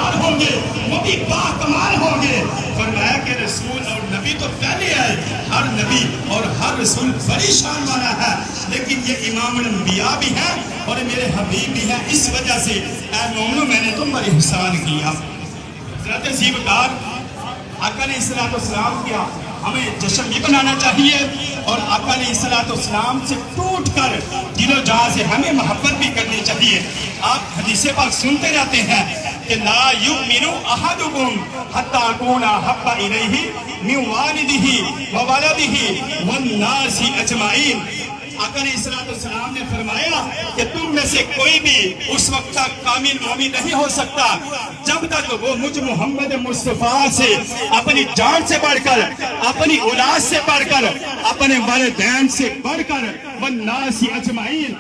یار ہوں گے وہ بھی باکمال ہوں گے۔ فرمایا کہ رسول اور نبی تو پہلے ہے، ہر نبی اور ہر رسول بڑی شان والا ہے، لیکن یہ امام الانبیاء بھی ہیں اور میرے حبیب بھی ہیں، اس وجہ سے اے مومنو میں نے تم پر احسان کیا۔ حضرت زیبکار آقا علیہ السلام کیا ہمیں جشن بھی بنانا چاہیے اور آقا علیہ السلام سے ٹوٹ کر دل و جان سے ہمیں محبت بھی کرنی چاہیے۔ آپ حدیث پاک سنتے رہتے ہیں کہ لا یؤمن احدکم حتی اکون احب الیہ من والدہ وولدہ والناس اجمعین۔ آقا علیہ السلام نے فرمایا کہ تم میں سے کوئی بھی اس وقت تک کامل مومن نہیں ہو سکتا جب تک وہ مجھ محمد مصطفیٰ سے اپنی جان سے بڑھ کر، اپنی اولاد سے بڑھ کر، اپنے والدین سے بڑھ کر والناس اجمعین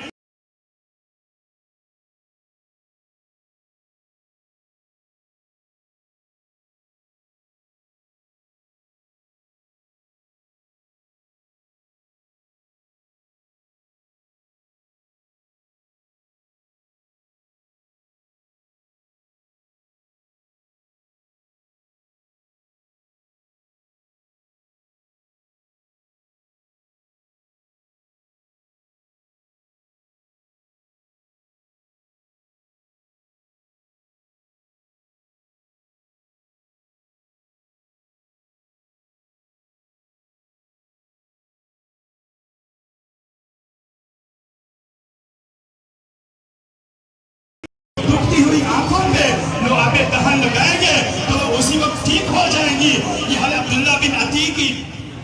دکھتی ہوئی آنکھوں پہ لو آب دہن لگائیں گے تو وہ اسی وقت ٹھیک ہو جائیں گی۔ یہ حضرت عبداللہ بن عتیق کی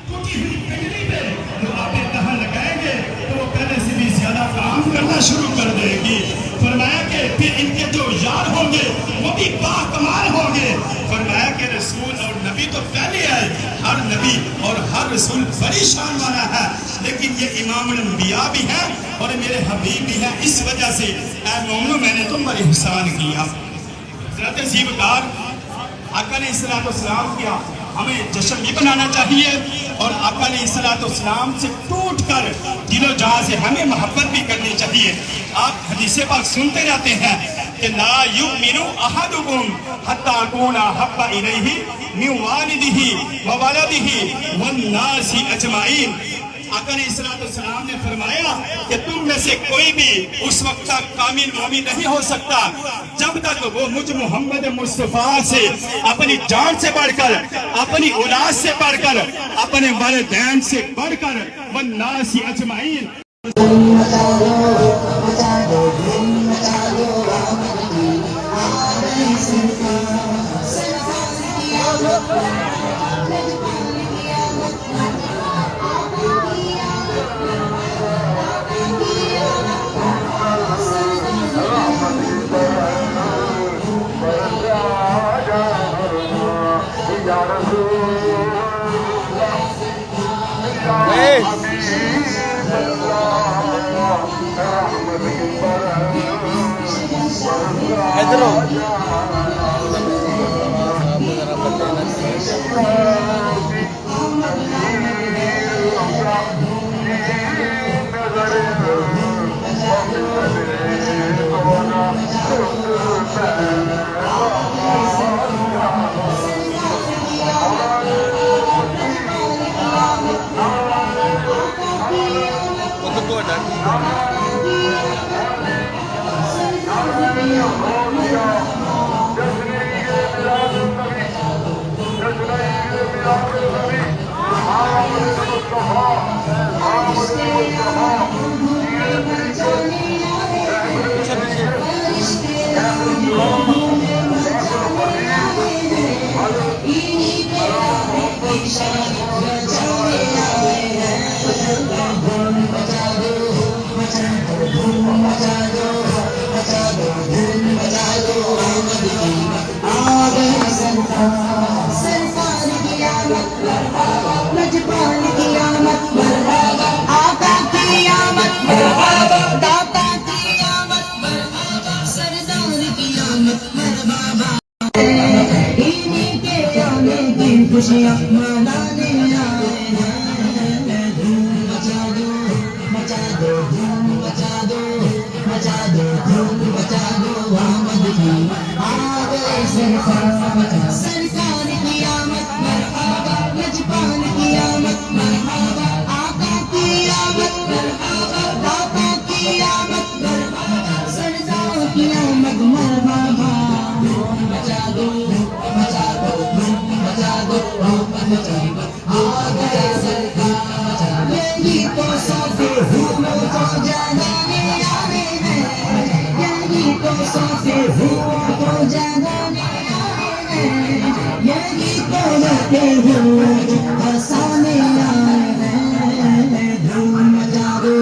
ٹوٹی ہوئی کنڈلی پہ لو آب دہن لگائیں گے تو وہ پہلے سے بھی زیادہ کام کرنا شروع کر دے گی۔ فرمایا کہ پھر ان کے جو یار ہوں گے وہ بھی باکمال ہوں گے۔ فرمایا کہ رسول اور نبی تو پہلے ہے، ہر نبی اور ہر رسول بڑی شان والا ہے، لیکن یہ امام الانبیاء بھی ہیں اور میرے حبیب بھی ہیں، اس وجہ سے اے مومنو میں نے تم پر احسان کیا۔ حضرت زیبکار آقا علیہ السلام کیا ہمیں جشن بھی بنانا چاہیے اور آقا علیہ السلام سے ٹوٹ کر دل و جان سے ہمیں محبت بھی کرنی چاہیے۔ آپ حدیث پاک سنتے رہتے ہیں کہ لا یؤمن احدکم حتی اکون احب الیہ من والدہ وولدہ والناس اجمعین۔ آقا علیہ السلام نے فرمایا کہ تم میں سے کوئی بھی اس وقت تک کامل مومن نہیں ہو سکتا جب تک وہ مجھ محمد مصطفیٰ سے اپنی جان سے بڑھ کر، اپنی اولاد سے بڑھ کر، اپنے والدین سے بڑھ کر والناس اجمعین خوشیاں منانے آئے ہیں، دھوم مچا دو، مچا دو، دھوم مچا دو، مچا دو، دھوم مچا دو، آمد کی آ گئے سرکار کی آمد مرحبا لجپال کی آمد مرحبا آقا کی آمد مرحبا داتا کی آمد مرحبا سرزاں کی آمد مرحبا دھوم مچا دو مچا دو دھوم مچا دو مچا دو آ گئے سرکار یہی تو صافی پھولوں کو جگانے آئے ہیں یہی تو صافی پھولوں کو جگانے آئے ہیں یہی تو لگے ہوئے ہنسانے آئے ہیں دھوم مچا دو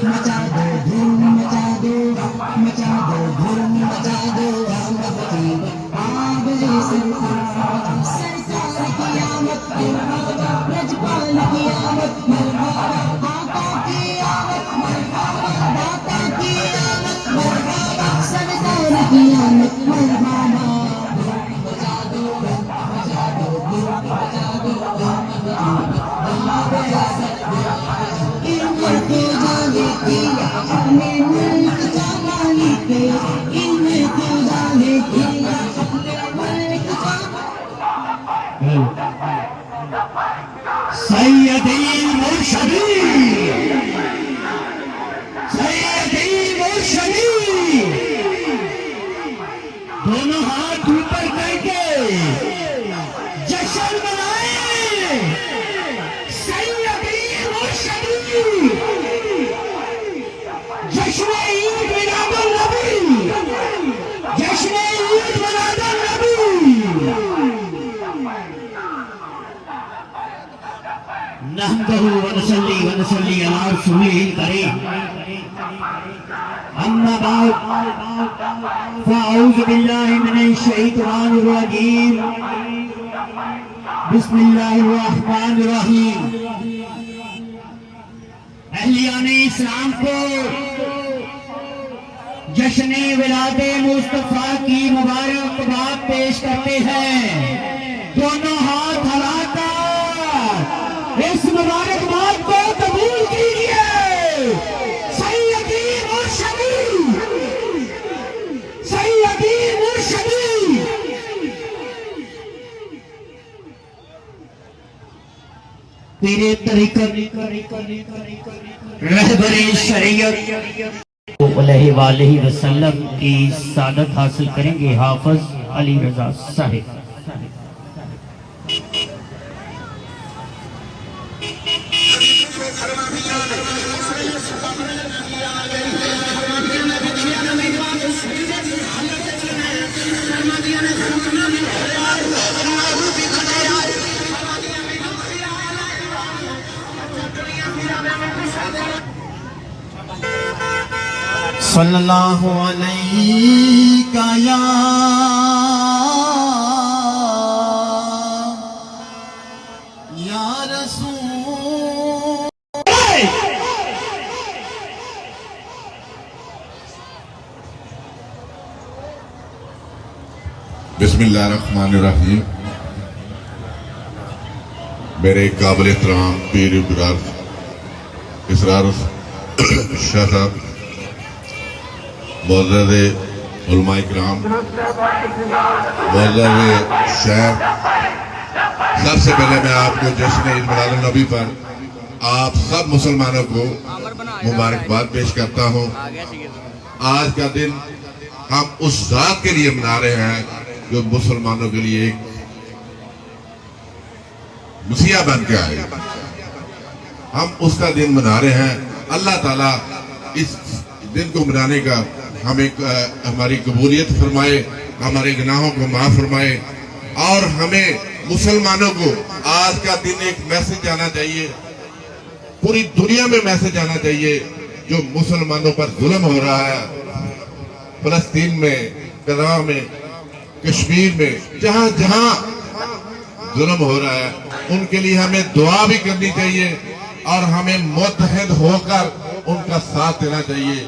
مچا دو دھوم مچا دو مچا دو دھوم مچا دو سرکار کی آمد مرحبا لجپال کی آمد مرحبا آقا کی آمد مرحبا داتا کی آمد مرحبا سرکار کی آمد مرحبا بجا دو بجا دو بجا دو ان کو جانے کیا اپنے ملک کا مالک ان کو جانے کیا اپنے ملک کا سیدی المرسلین سیدی المرسلین دونوں ہاتھ اوپر کر کے جشن منائیں سیدی المرسلین جشن عید میلاد النبی جشن عید میلاد النبی نحمده ونصلي ونصلي على رسوله الكريم أما بعد فأعوذ بالله من الشيطان الرجيم بسم الله الرحمن الرحيم اہلیان اسلام کو جشن ولادت مصطفیٰ کی مبارکباد پیش کرتے ہیں دونوں ہاتھ ہلا کر اس مبارکباد کو قبول کیجیے سیدی مرشدی سیدی مرشدی تیرے طریقت رہبر شریعت علیہ وآلہ وسلم کی سعادت حاصل کریں گے حافظ علی رضا صاحب صلی اللہ علیہ یا رسول بسم اللہ الرحمن الرحیم میرے قابل احترام پیر برار اسرار شاہ صاحب معزز علماء کرام معزز شیخ سب سے پہلے میں آپ کو جشن عید میلاد النبی پر آپ سب مسلمانوں کو مبارکباد پیش کرتا ہوں آج کا دن ہم اس ذات کے لیے منا رہے ہیں جو مسلمانوں کے لیے ایک مسیح بن کے آئے ہم اس کا دن منا رہے ہیں اللہ تعالیٰ اس دن کو منانے کا ہماری قبولیت فرمائے ہمارے گناہوں کو معاف فرمائے اور ہمیں مسلمانوں کو آج کا دن ایک میسج آنا چاہیے پوری دنیا میں میسج آنا چاہیے جو مسلمانوں پر ظلم ہو رہا ہے فلسطین میں غزہ میں کشمیر میں جہاں جہاں ظلم ہو رہا ہے ان کے لیے ہمیں دعا بھی کرنی چاہیے اور ہمیں متحد ہو کر ان کا ساتھ دینا چاہیے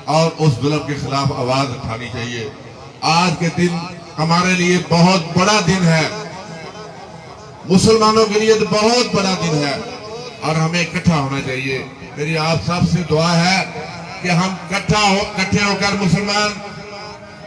اور اس ظلم کے خلاف آواز اٹھانی چاہیے آج کے دن ہمارے لیے بہت بڑا دن ہے مسلمانوں کے لیے بہت بڑا دن ہے اور ہمیں اکٹھا ہونا چاہیے میری آپ سب سے دعا ہے کہ ہم اکٹھے ہو کر مسلمان